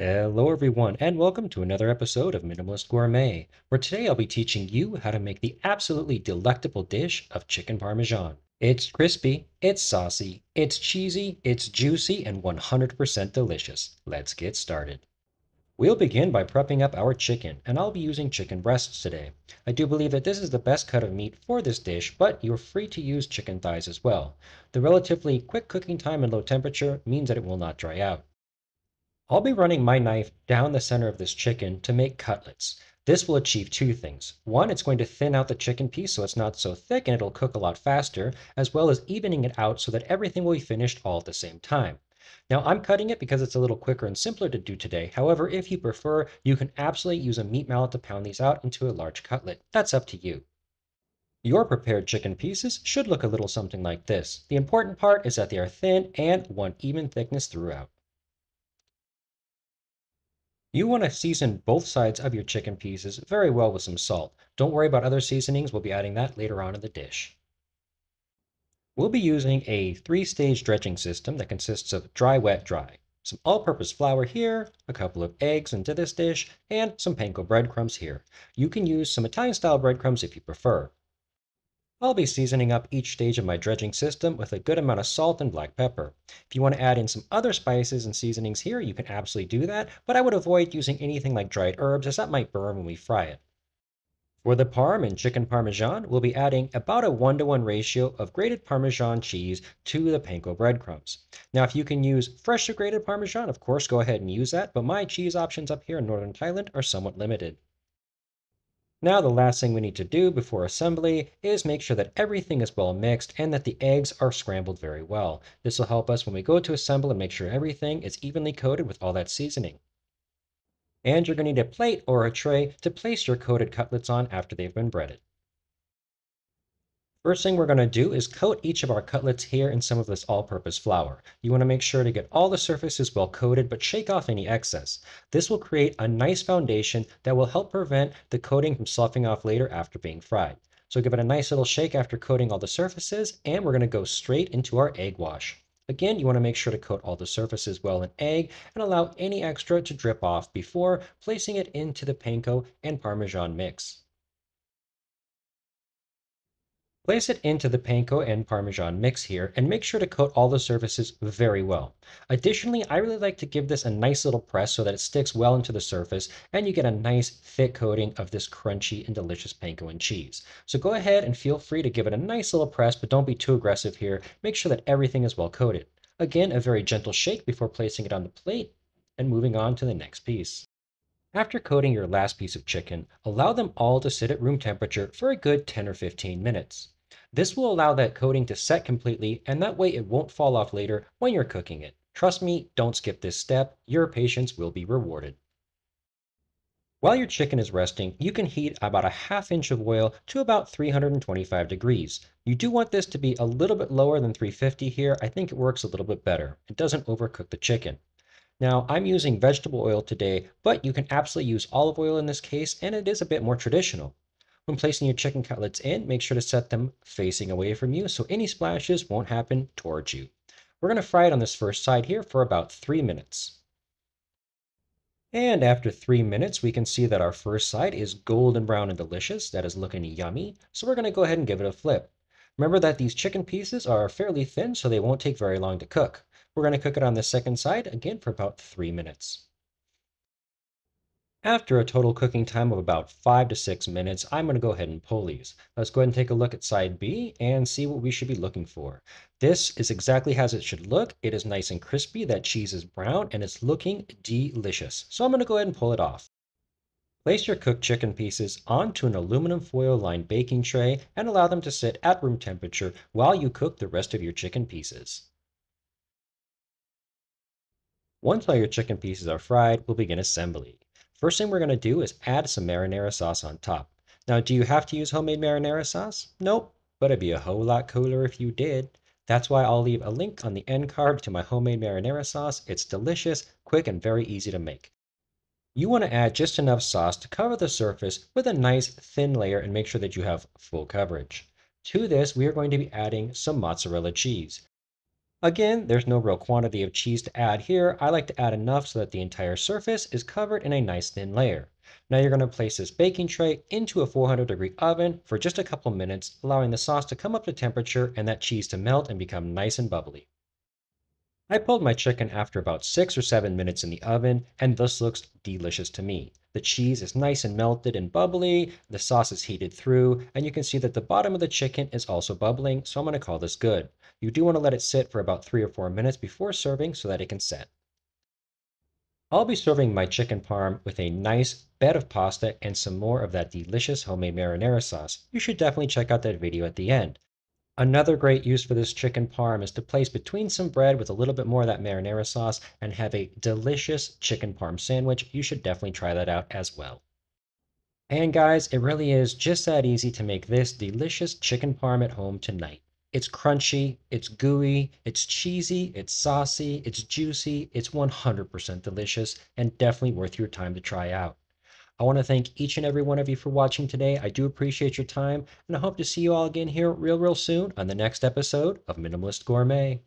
Hello everyone, and welcome to another episode of Minimalist Gourmet, where today I'll be teaching you how to make the absolutely delectable dish of chicken parmesan. It's crispy, it's saucy, it's cheesy, it's juicy, and 100% delicious. Let's get started. We'll begin by prepping up our chicken, and I'll be using chicken breasts today. I do believe that this is the best cut of meat for this dish, but you're free to use chicken thighs as well. The relatively quick cooking time and low temperature means that it will not dry out. I'll be running my knife down the center of this chicken to make cutlets. This will achieve two things. One, it's going to thin out the chicken piece so it's not so thick and it'll cook a lot faster, as well as evening it out so that everything will be finished all at the same time. Now I'm cutting it because it's a little quicker and simpler to do today. However, if you prefer, you can absolutely use a meat mallet to pound these out into a large cutlet. That's up to you. Your prepared chicken pieces should look a little something like this. The important part is that they are thin and one even thickness throughout. You want to season both sides of your chicken pieces very well with some salt. Don't worry about other seasonings, we'll be adding that later on in the dish. We'll be using a three-stage dredging system that consists of dry, wet, dry. Some all-purpose flour here, a couple of eggs into this dish, and some panko breadcrumbs here. You can use some Italian-style breadcrumbs if you prefer. I'll be seasoning up each stage of my dredging system with a good amount of salt and black pepper. If you want to add in some other spices and seasonings here, you can absolutely do that, but I would avoid using anything like dried herbs as that might burn when we fry it. For the parm and chicken parmesan, we'll be adding about a 1-to-1 ratio of grated parmesan cheese to the panko breadcrumbs. Now, if you can use freshly grated parmesan, of course, go ahead and use that, but my cheese options up here in northern Thailand are somewhat limited. Now the last thing we need to do before assembly is make sure that everything is well mixed and that the eggs are scrambled very well. This will help us when we go to assemble and make sure everything is evenly coated with all that seasoning. And you're going to need a plate or a tray to place your coated cutlets on after they've been breaded. First thing we're going to do is coat each of our cutlets here in some of this all-purpose flour. You want to make sure to get all the surfaces well coated, but shake off any excess. This will create a nice foundation that will help prevent the coating from sloughing off later after being fried. So give it a nice little shake after coating all the surfaces, and we're going to go straight into our egg wash. Again, you want to make sure to coat all the surfaces well in egg and allow any extra to drip off before placing it into the panko and parmesan mix. Place it into the panko and parmesan mix here and make sure to coat all the surfaces very well. Additionally, I really like to give this a nice little press so that it sticks well into the surface and you get a nice thick coating of this crunchy and delicious panko and cheese. So go ahead and feel free to give it a nice little press, but don't be too aggressive here. Make sure that everything is well coated. Again, a very gentle shake before placing it on the plate and moving on to the next piece. After coating your last piece of chicken, allow them all to sit at room temperature for a good 10 or 15 minutes. This will allow that coating to set completely, and that way it won't fall off later when you're cooking it. Trust me, don't skip this step. Your patience will be rewarded. While your chicken is resting, you can heat about a ½ inch of oil to about 325 degrees. You do want this to be a little bit lower than 350 here. I think it works a little bit better. It doesn't overcook the chicken. Now, I'm using vegetable oil today, but you can absolutely use olive oil in this case, and it is a bit more traditional. When placing your chicken cutlets in, make sure to set them facing away from you so any splashes won't happen towards you. We're going to fry it on this first side here for about 3 minutes. And after 3 minutes, we can see that our first side is golden brown and delicious. That is looking yummy. So we're going to go ahead and give it a flip. Remember that these chicken pieces are fairly thin, so they won't take very long to cook. We're going to cook it on the second side again for about 3 minutes. After a total cooking time of about 5 to 6 minutes, I'm going to go ahead and pull these. Let's go ahead and take a look at side B and see what we should be looking for. This is exactly as it should look. It is nice and crispy, that cheese is brown, and it's looking delicious. So I'm going to go ahead and pull it off. Place your cooked chicken pieces onto an aluminum foil lined baking tray and allow them to sit at room temperature while you cook the rest of your chicken pieces. Once all your chicken pieces are fried, we'll begin assembly. First thing we're going to do is add some marinara sauce on top. Now, do you have to use homemade marinara sauce? Nope, but it'd be a whole lot cooler if you did. That's why I'll leave a link on the end card to my homemade marinara sauce. It's delicious, quick, and very easy to make. You want to add just enough sauce to cover the surface with a nice thin layer and make sure that you have full coverage. To this, we are going to be adding some mozzarella cheese. Again, there's no real quantity of cheese to add here. I like to add enough so that the entire surface is covered in a nice thin layer. Now you're going to place this baking tray into a 400-degree oven for just a couple minutes, allowing the sauce to come up to temperature and that cheese to melt and become nice and bubbly. I pulled my chicken after about 6 or 7 minutes in the oven, and this looks delicious to me. The cheese is nice and melted and bubbly, the sauce is heated through, and you can see that the bottom of the chicken is also bubbling, so I'm going to call this good. You do want to let it sit for about 3 or 4 minutes before serving so that it can set. I'll be serving my chicken parm with a nice bed of pasta and some more of that delicious homemade marinara sauce. You should definitely check out that video at the end. Another great use for this chicken parm is to place between some bread with a little bit more of that marinara sauce and have a delicious chicken parm sandwich. You should definitely try that out as well. And guys, it really is just that easy to make this delicious chicken parm at home tonight. It's crunchy, it's gooey, it's cheesy, it's saucy, it's juicy, it's 100% delicious, and definitely worth your time to try out. I want to thank each and every one of you for watching today. I do appreciate your time, and I hope to see you all again here real soon on the next episode of Minimalist Gourmet.